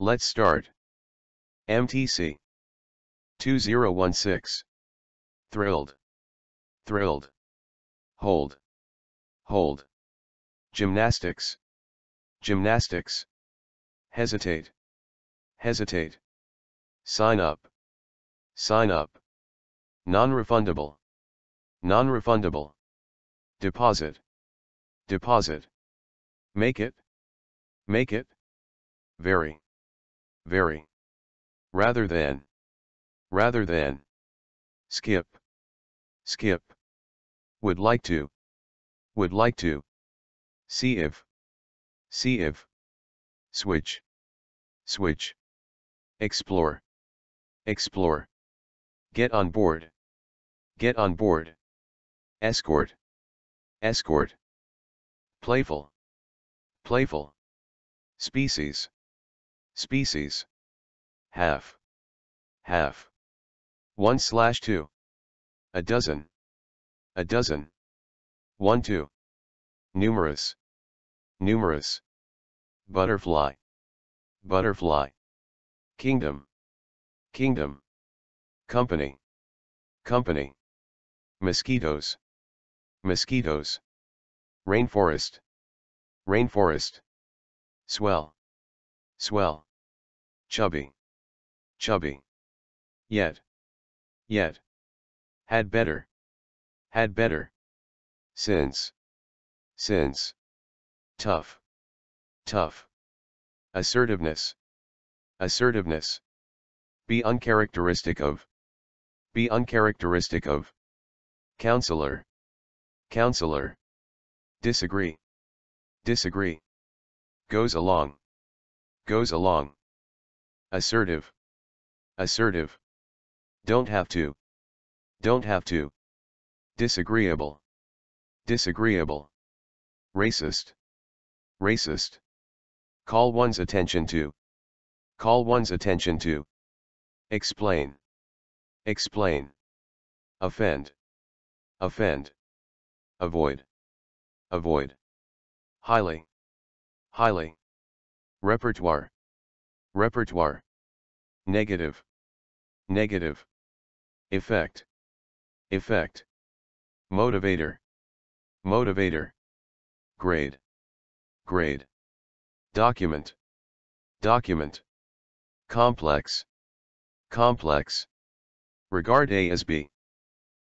Let's start. MTC 2016. Thrilled. Thrilled. Hold. Hold. Gymnastics. Gymnastics. Hesitate. Hesitate. Sign up. Sign up. Non-refundable. Non-refundable. Deposit. Deposit. Make it. Make it. Very. Very. Rather than. Rather than. Skip. Skip. Would like to. Would like to. See if. See if. Switch. Switch. Explore. Explore. Get on board. Get on board. Escort. Escort. Playful. Playful. Species. Species. Half. Half. 1/2. A dozen. A dozen. 1-2. Numerous. Numerous. Butterfly. Butterfly. Kingdom. Kingdom. Company. Company. Mosquitoes. Mosquitoes. Rainforest. Rainforest. Swell. Swell. Chubby. Chubby. Yet. Yet. Had better. Had better. Since. Since. Tough. Tough. Assertiveness. Assertiveness. Be uncharacteristic of. Be uncharacteristic of. Counselor. Counselor. Disagree. Disagree. Goes along. Goes along. Assertive. Assertive. Don't have to. Don't have to. Disagreeable. Disagreeable. Racist. Racist. Call one's attention to. Call one's attention to. Explain. Explain. Offend. Offend. Avoid. Avoid. Highly. Highly. Repertoire. Repertoire. Negative. Negative. Effect. Effect. Motivator. Motivator. Grade. Grade. Document. Document. Complex. Complex. Regard A as B.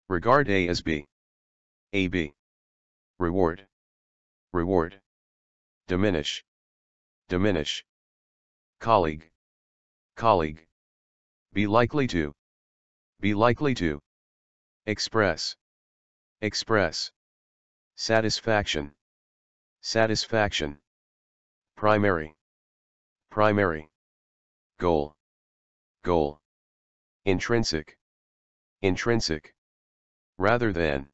Regard A as B. AB. Reward. Reward. Diminish. Diminish. Colleague. Colleague. Be likely to. Be likely to. Express. Express. Satisfaction. Satisfaction. Primary. Primary. Goal. Goal. Intrinsic. Intrinsic. Rather than.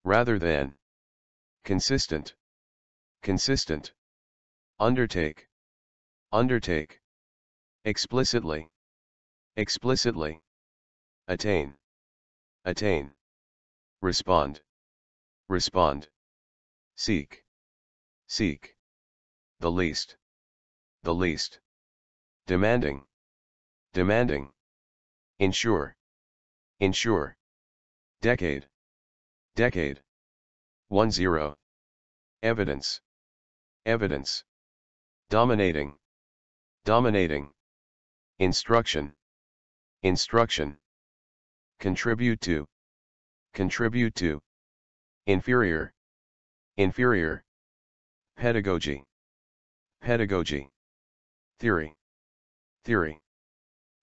Rather than. Consistent. Consistent. Undertake. Undertake. Explicitly. Explicitly. Attain. Attain. Respond. Respond. Seek. Seek. The least. The least. Demanding. Demanding. Ensure. Ensure. Decade. Decade. 10. Evidence. Evidence. Dominating. Dominating. Instruction. Instruction. Contribute to. Contribute to. Inferior. Inferior. Pedagogy. Pedagogy. Theory. Theory.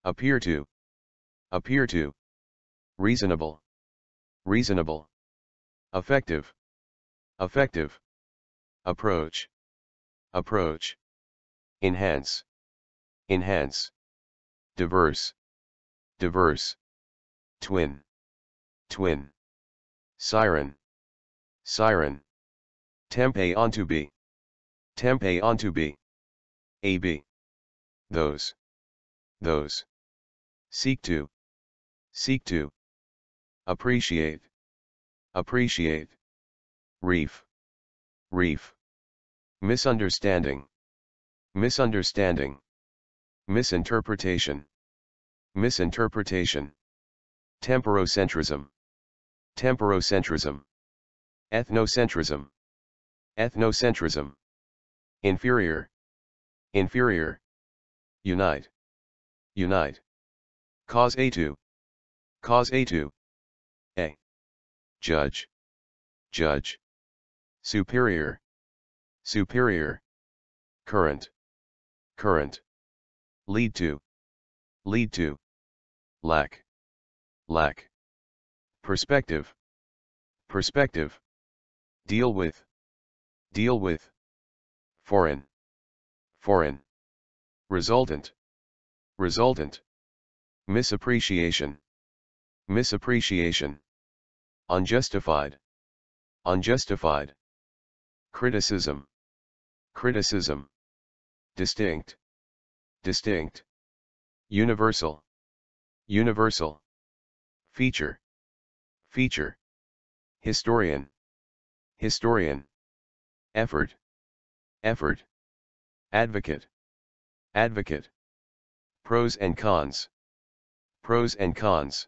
Appear to. Appear to. Reasonable. Reasonable. Effective. Effective. Approach. Approach. Enhance. Enhance. Diverse. Diverse. Twin. Twin. Siren. Siren. Tempe onto be. Tempe onto be. AB. Those. Those. Seek to. Seek to. Appreciate. Appreciate. Reef. Reef. Misunderstanding. Misunderstanding. misinterpretation, misinterpretation, temporocentrism, temporocentrism, ethnocentrism, ethnocentrism, inferior, inferior, unite, unite, cause a a, judge, judge, superior, superior, current, current, lead to, lack, lack, perspective, perspective, deal with, foreign, foreign, resultant, resultant, misappreciation, misappreciation, unjustified, unjustified, criticism, criticism, distinct, distinct, universal, universal, feature, feature, historian, historian, effort, effort, advocate, advocate, pros and cons, pros and cons,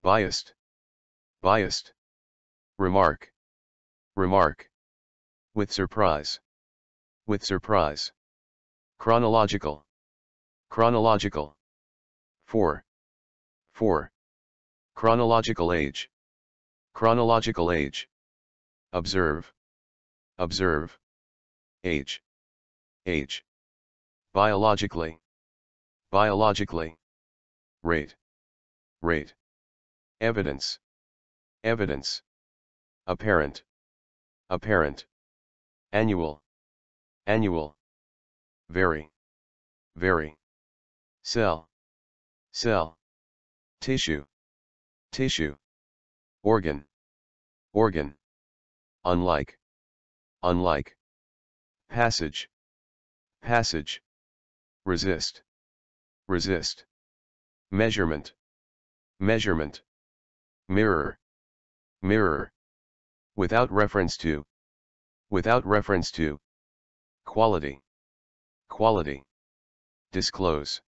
biased, biased, remark, remark, with surprise, with surprise, chronological, chronological, 4, chronological age, chronological age, observe, observe, age, age, biologically, biologically, rate, rate, evidence, evidence, apparent, apparent, annual, annual, very, very, cell, cell, tissue, tissue, organ, organ, unlike, unlike, passage, passage, resist, resist, measurement, measurement, mirror, mirror, without reference to, without reference to, quality, quality, disclose,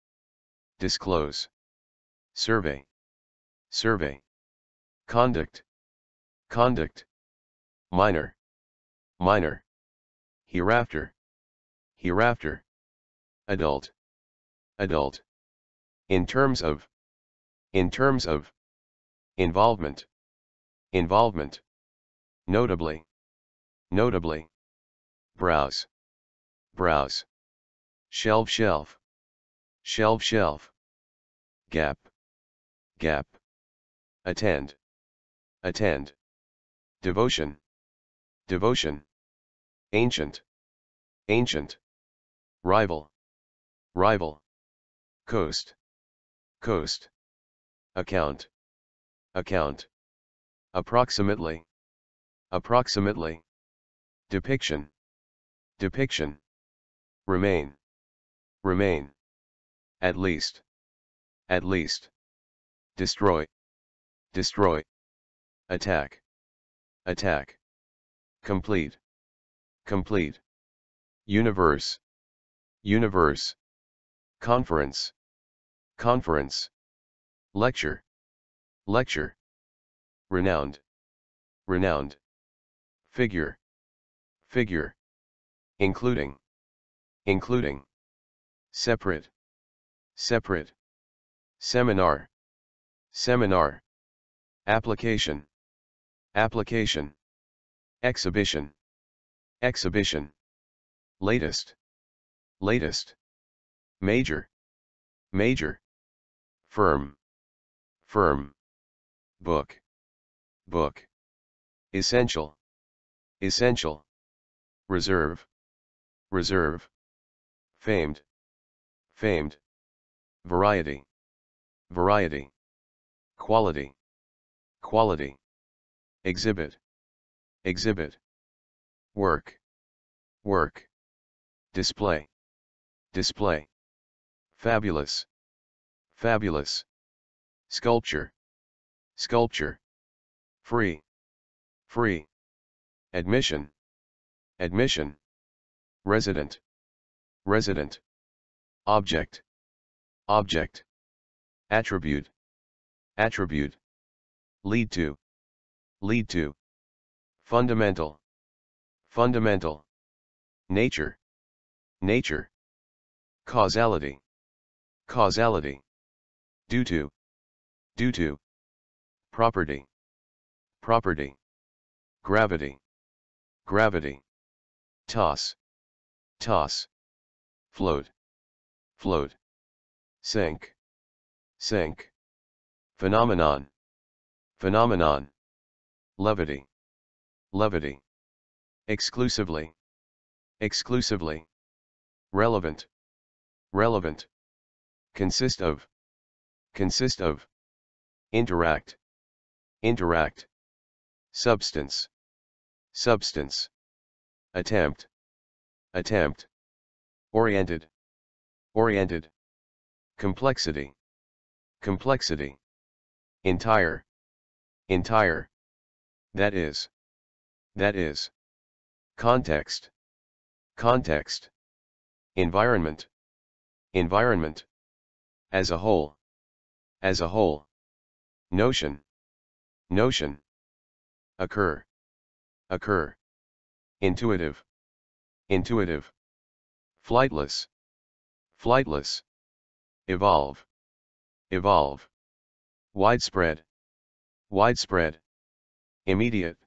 disclose, survey, survey, conduct, conduct, minor, minor, hereafter, hereafter, adult, adult, in terms of, involvement, involvement, notably, notably, browse, browse, shelf, shelf, shelf, shelf, gap, gap, attend, attend, devotion, devotion, ancient, ancient, rival, rival, coast, coast, account, account, approximately, approximately, depiction, depiction, remain, remain, at least, destroy, destroy, attack, attack, complete, complete, universe, universe, conference, conference, lecture, lecture, renowned, renowned, figure, figure, including, including, separate, separate, seminar, seminar, application, application, exhibition, exhibition, latest, latest, major, major, firm, firm, book, book, essential, essential, reserve, reserve, famed, famed, variety, variety, quality, quality, exhibit, exhibit, work, work, display, display, fabulous, fabulous, sculpture, sculpture, free, free, admission, admission, resident, resident, object, object, attribute, attribute, lead to, fundamental, fundamental, nature, nature, causality, causality, due to, property, property, gravity, gravity, toss, toss, float, float, sink, sink, phenomenon, phenomenon, levity, levity, exclusively, exclusively, relevant, relevant, consist of, interact, interact, substance, substance, attempt, attempt, oriented, oriented, complexity, complexity, entire, entire, that is, context, context, environment, environment, as a whole, notion, notion, occur, occur, intuitive, intuitive, flightless, flightless, evolve, evolve, widespread, widespread, immediate,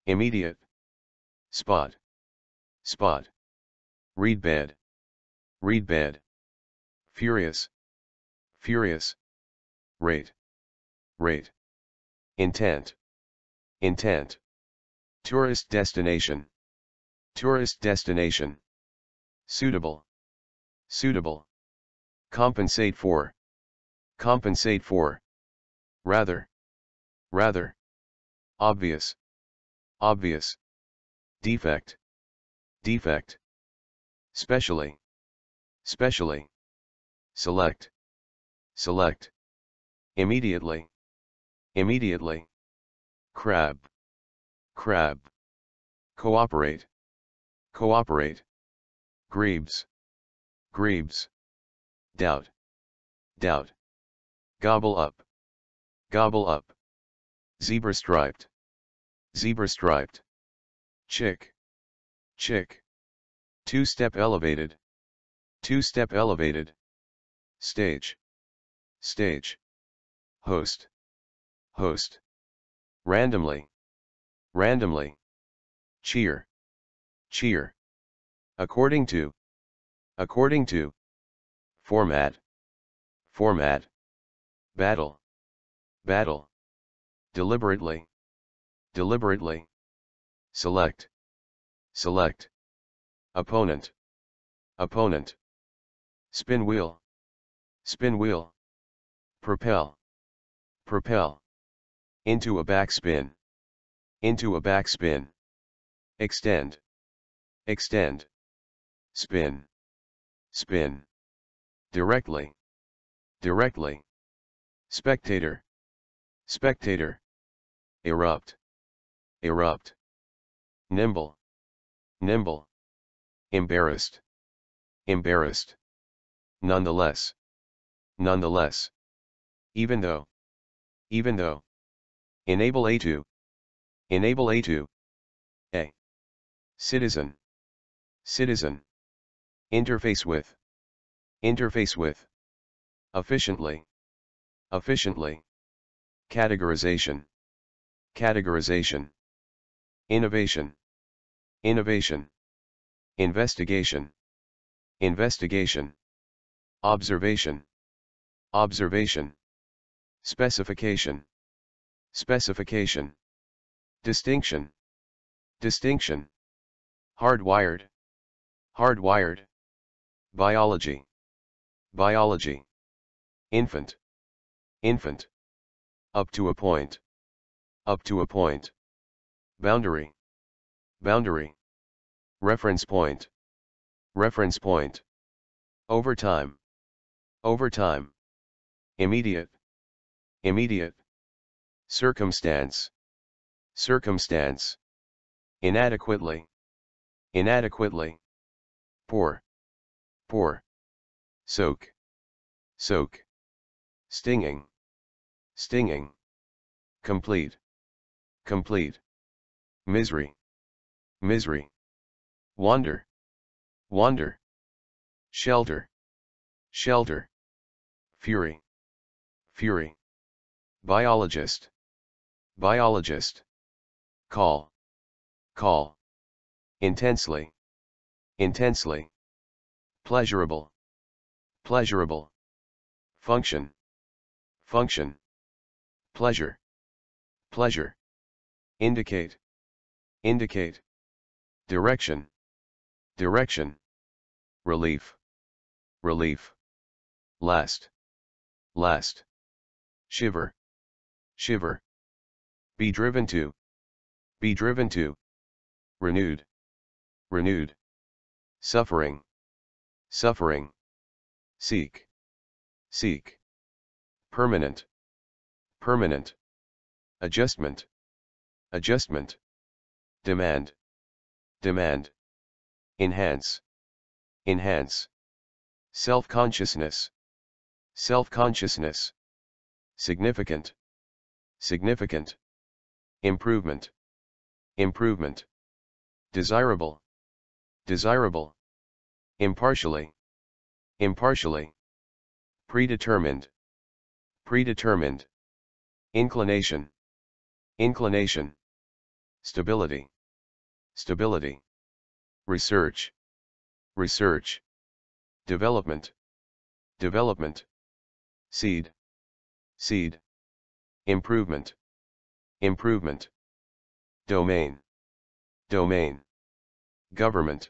immediate, spot, spot, reed bed, furious, furious, rate, rate, intent, intent, tourist destination, tourist destination, suitable, suitable, compensate for, rather, rather, obvious, obvious, defect, defect, specially, specially, select, select, immediately, immediately, crab, crab, cooperate, cooperate, grebes, grebes, doubt, doubt, gobble up, zebra striped, chick, chick, two-step elevated, stage, stage, host, host, randomly, randomly, cheer, cheer, according to, format, format, battle, battle, deliberately, deliberately, select, select, opponent, opponent, spin wheel, propel, propel, into a backspin, extend, extend, spin, spin, directly, directly, spectator, spectator, erupt, erupt, nimble, nimble, embarrassed, embarrassed, nonetheless, nonetheless, even though, enable a to, a, citizen, citizen, interface with, efficiently, efficiently, categorization, categorization, innovation, innovation, investigation, investigation, observation, observation, specification, specification, distinction, distinction, hardwired, hardwired, biology, biology, infant, infant, up to a point, boundary, boundary, reference point, overtime, overtime, immediate, immediate, circumstance, circumstance, inadequately, inadequately, pour, pour, soak, soak, stinging, stinging, complete, complete, misery, misery, wander, wander, shelter, shelter, fury, fury, biologist, biologist, call, call, intensely, intensely, pleasurable, pleasurable, function, function, pleasure, pleasure, indicate, indicate, direction, direction, relief, relief, last, last, shiver, shiver, be driven to, be driven to, renewed, renewed, suffering, suffering, seek, seek, permanent, permanent, adjustment, adjustment, demand, demand, enhance, enhance, self-consciousness, self-consciousness, significant, significant, improvement, improvement, desirable, desirable, impartially, impartially, predetermined, predetermined, inclination, inclination, stability, stability, research, research, development, development, seed, seed, improvement, improvement, domain, domain, government,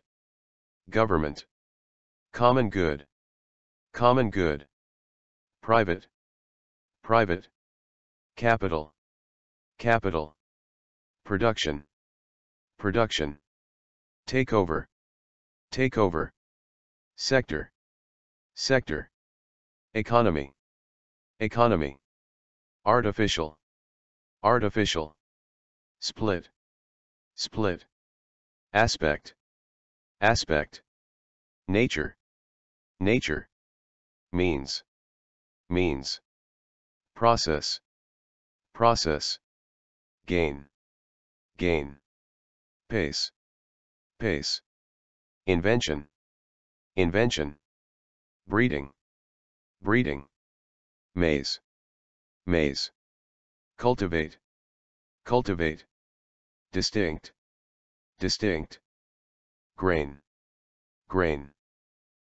government, common good, common good, private, private, capital, capital, production, production, takeover, takeover, sector, sector, economy, economy, artificial, artificial, split, split, aspect, aspect, nature, nature, means, means, process, process, gain, gain, pace, pace, invention, invention, breeding, breeding, maze, maze, cultivate, cultivate, distinct, distinct, grain, grain,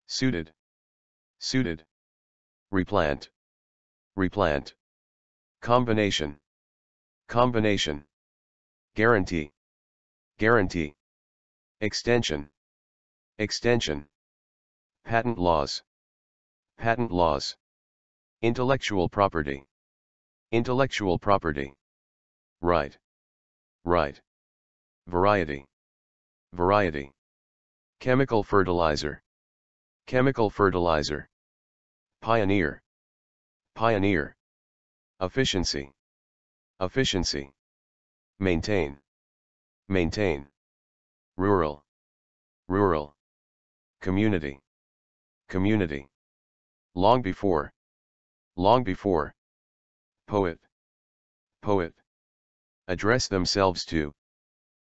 suited, suited, replant, replant, combination, combination, guarantee, guarantee, extension, extension, patent laws, patent laws, intellectual property, intellectual property, right, right, variety, variety, chemical fertilizer, chemical fertilizer, pioneer, pioneer, efficiency, efficiency, maintain, maintain, rural, rural, community, community, long before, poet, poet, address themselves to,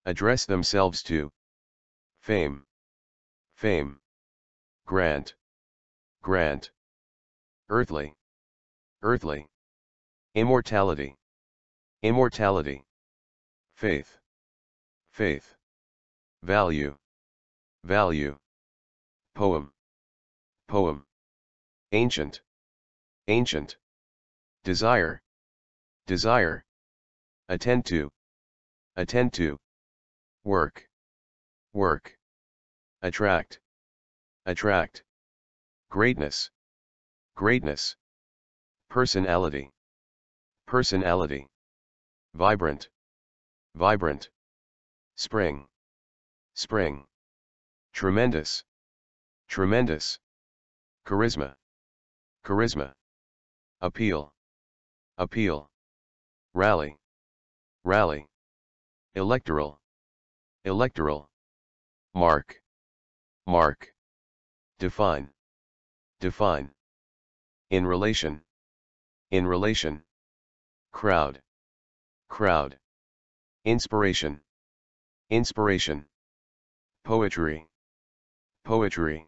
address themselves to, fame, fame, grant, grant, earthly, earthly, immortality, immortality, faith, faith, value, value, poem, poem, ancient, ancient, desire, desire, attend to, work, work, attract, attract, greatness, greatness, personality, personality, vibrant, vibrant, spring, spring, tremendous, tremendous, charisma, charisma, appeal, appeal, rally, rally, electoral, electoral, mark, mark, define, define, in relation, in relation, crowd, crowd, inspiration, inspiration, poetry, poetry,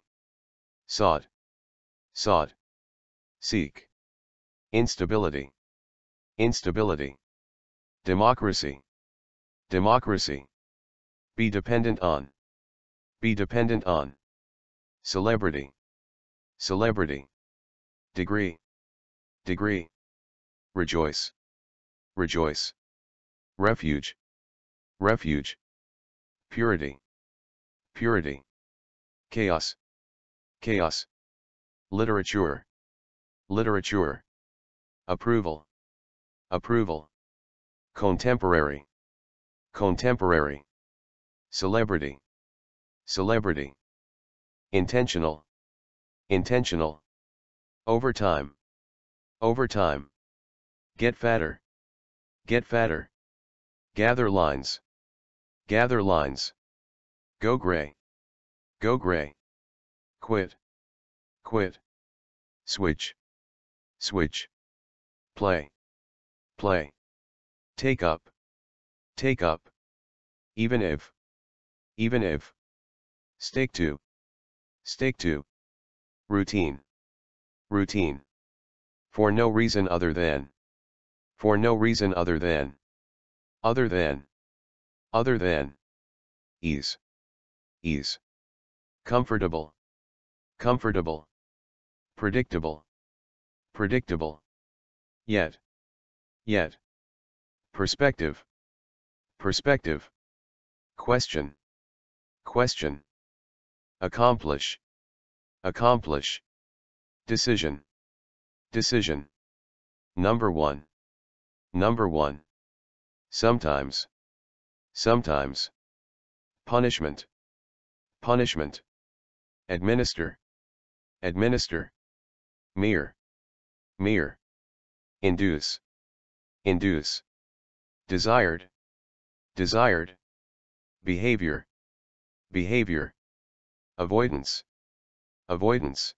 sought, sought, seek, instability, instability, democracy, democracy, be dependent on, be dependent on, celebrity, celebrity, degree, degree, rejoice, rejoice, refuge, refuge, purity, purity, chaos, chaos, literature, literature, approval, approval, contemporary, contemporary, celebrity, celebrity, intentional, intentional, overtime, overtime, get fatter, get fatter, gather lines, gather lines, go gray, go gray, quit, quit, switch, switch, play, play, take up, even if, stake to, routine, routine, for no reason other than, for no reason other than, other than, other than, ease, ease, comfortable, comfortable, predictable, predictable, yet, yet, perspective, perspective, question, question, accomplish, accomplish, decision, decision, number one, sometimes, sometimes, punishment, punishment, administer, administer, mere, mere, induce, induce, desired, desired, behavior, behavior, avoidance, avoidance,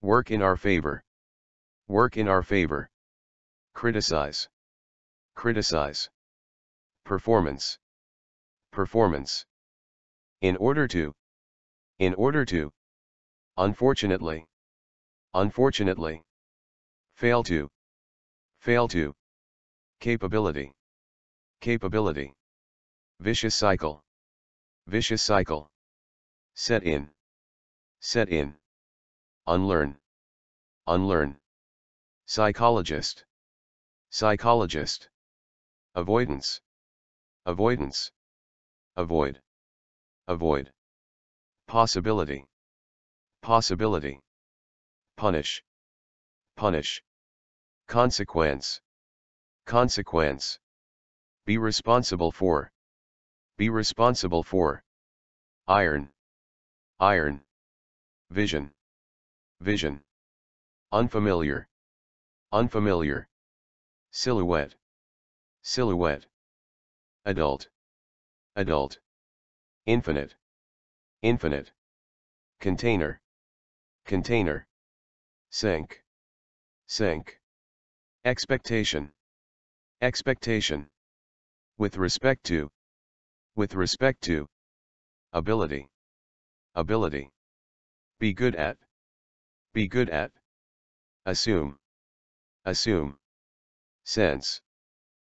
work in our favor, work in our favor, criticize, criticize, performance, performance, in order to, unfortunately, unfortunately, fail to, capability, capability, vicious cycle, vicious cycle, set in, unlearn, unlearn, psychologist, psychologist, avoidance, avoidance, avoid, avoid, possibility, possibility, punish, punish, consequence, consequence, be responsible for, iron, iron, vision, vision, unfamiliar, unfamiliar, silhouette, silhouette, adult, adult, infinite, infinite, container, container, sink, sink, expectation, expectation, with respect to, ability, ability, be good at, assume,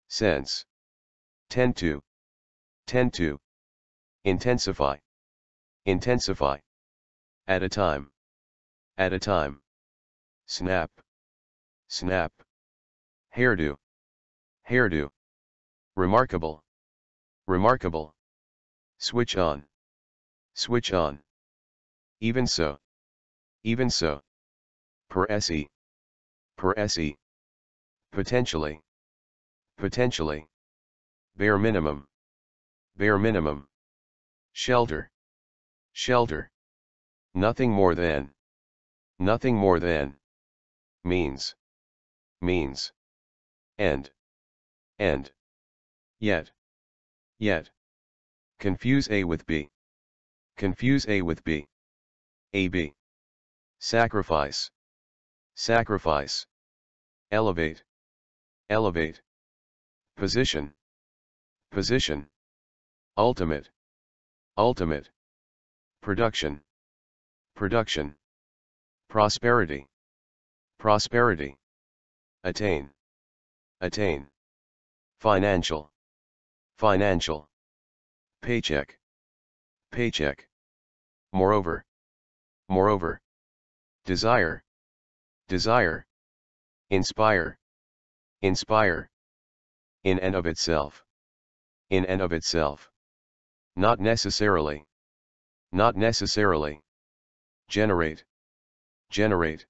sense, tend to, intensify, at a time, snap, hairdo, remarkable, switch on, even so, per se, potentially, bare minimum, shelter, nothing more than, means, end, yet, confuse A with B, AB, sacrifice, sacrifice, elevate, elevate, position, position, ultimate, ultimate, production, production, prosperity, prosperity, attain, attain, financial, financial, paycheck, paycheck, moreover, moreover, desire, desire, inspire, inspire, in and of itself, in and of itself, not necessarily, not necessarily, generate, generate,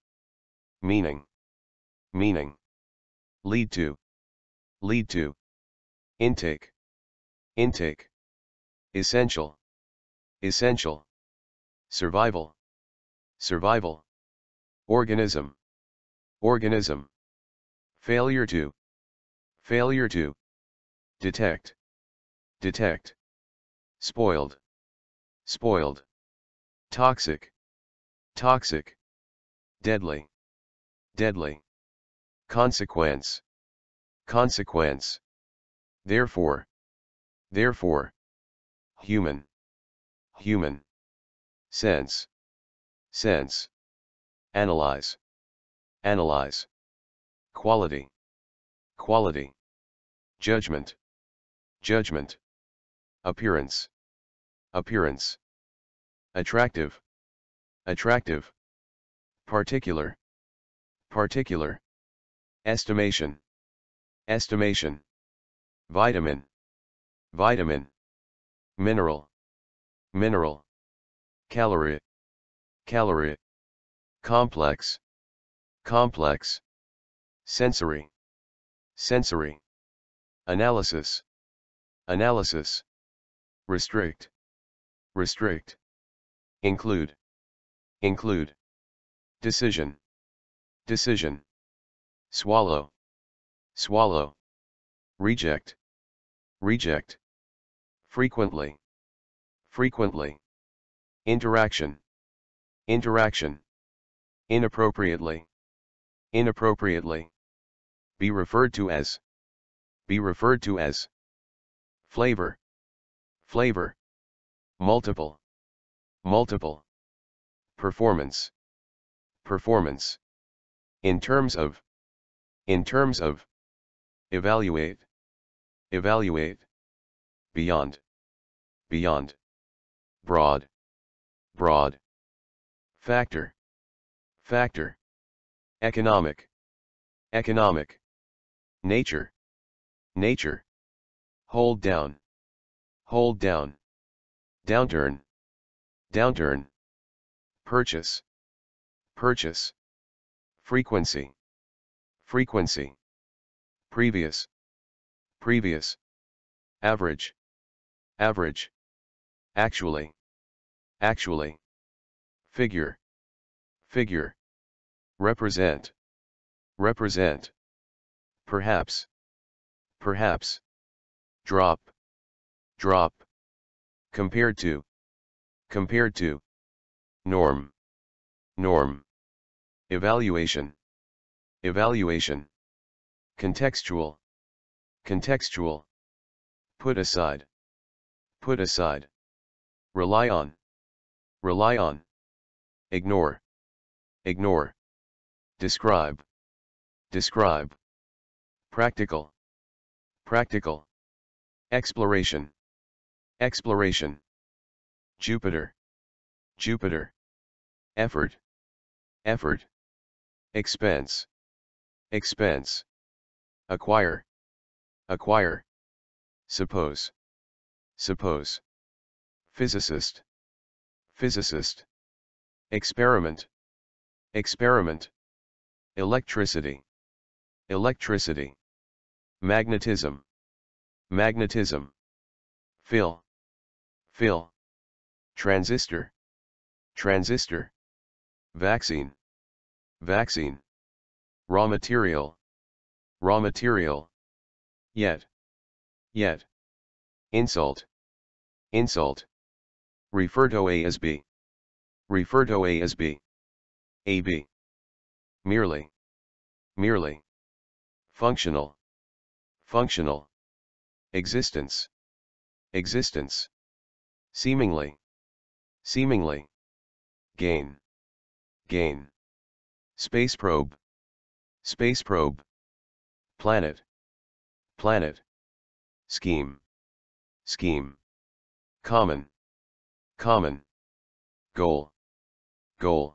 meaning, meaning, lead to, intake, intake, essential, essential, survival, survival, organism, organism, failure to, detect, detect, spoiled, spoiled, toxic, toxic, deadly, deadly, consequence, consequence, therefore, therefore, human, human, sense, sense, analyze, analyze, quality, quality, judgment, judgment, appearance, appearance, attractive, attractive, particular, particular, estimation, estimation, vitamin, vitamin, mineral, mineral, calorie, calorie, complex, complex, sensory, sensory, analysis, analysis, restrict, restrict, include, include, decision, decision, swallow, swallow, reject, reject, frequently, frequently, interaction, interaction, inappropriately, inappropriately, be referred to as, be referred to as, flavor, flavor, multiple, multiple, performance, performance, in terms of, evaluate, evaluate, beyond, beyond, broad, broad, factor, factor, economic, economic, nature, nature, hold down, downturn, downturn, purchase, purchase, frequency, frequency, previous, previous, average, average, actually, actually, figure, figure, represent, represent, perhaps, perhaps, drop, drop, compared to, norm, norm, evaluation, evaluation, contextual, contextual, put aside, rely on, ignore, ignore, describe, describe, practical, practical, exploration, exploration, Jupiter, Jupiter, effort, effort, expense, expense, acquire, acquire, suppose, suppose, physicist, physicist, experiment, experiment, electricity, electricity, magnetism, magnetism, fill, fill, transistor, transistor, vaccine, vaccine, raw material, raw material, yet, yet, insult, insult, refer to A as B, refer to A as B, AB, merely, merely, functional, functional, existence, existence, seemingly, seemingly, gain, gain, space probe, space probe, planet, planet, scheme, scheme, common, common, goal, goal,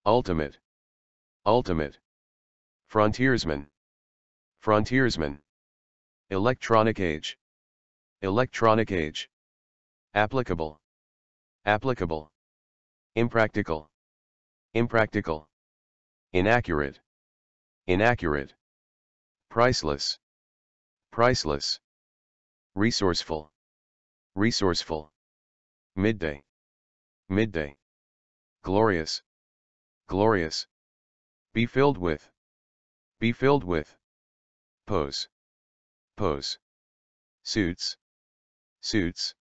ultimate, ultimate, frontiersman, frontiersman, electronic age, electronic age, applicable, applicable, impractical, impractical, inaccurate, inaccurate, priceless, priceless, resourceful, resourceful, midday, midday, glorious, glorious, be filled with, be filled with, pose, pose, suits, suits,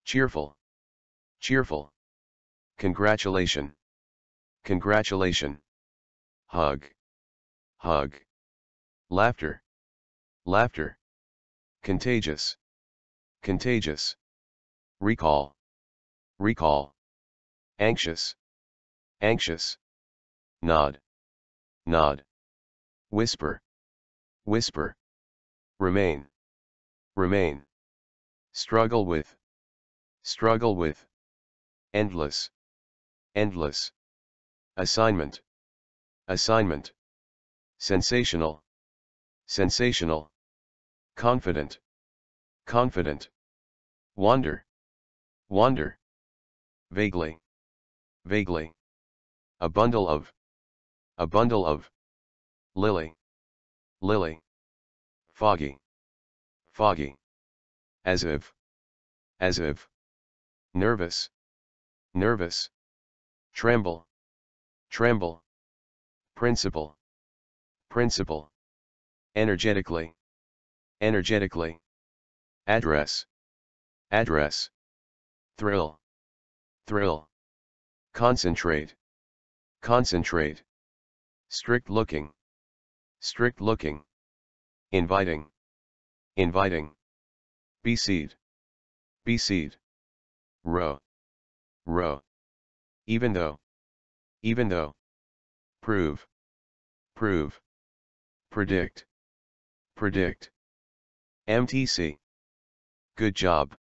cheerful, cheerful, congratulation, congratulation, hug, hug, laughter, laughter, contagious, contagious, recall, recall, anxious, anxious, nod, nod, whisper, whisper, remain, remain, struggle with, struggle with, endless, endless, assignment, assignment, sensational, sensational, confident, confident, wander, wander, vaguely, vaguely, a bundle of, a bundle of, lily, lily, foggy, foggy, as if, nervous, nervous, tremble, tremble, principle, principle, energetically, energetically, address, address, thrill, thrill, concentrate, concentrate, strict looking, strict looking, inviting, inviting, beseed, beseed, row, row, even though, prove, prove, predict, predict, MTC, good job.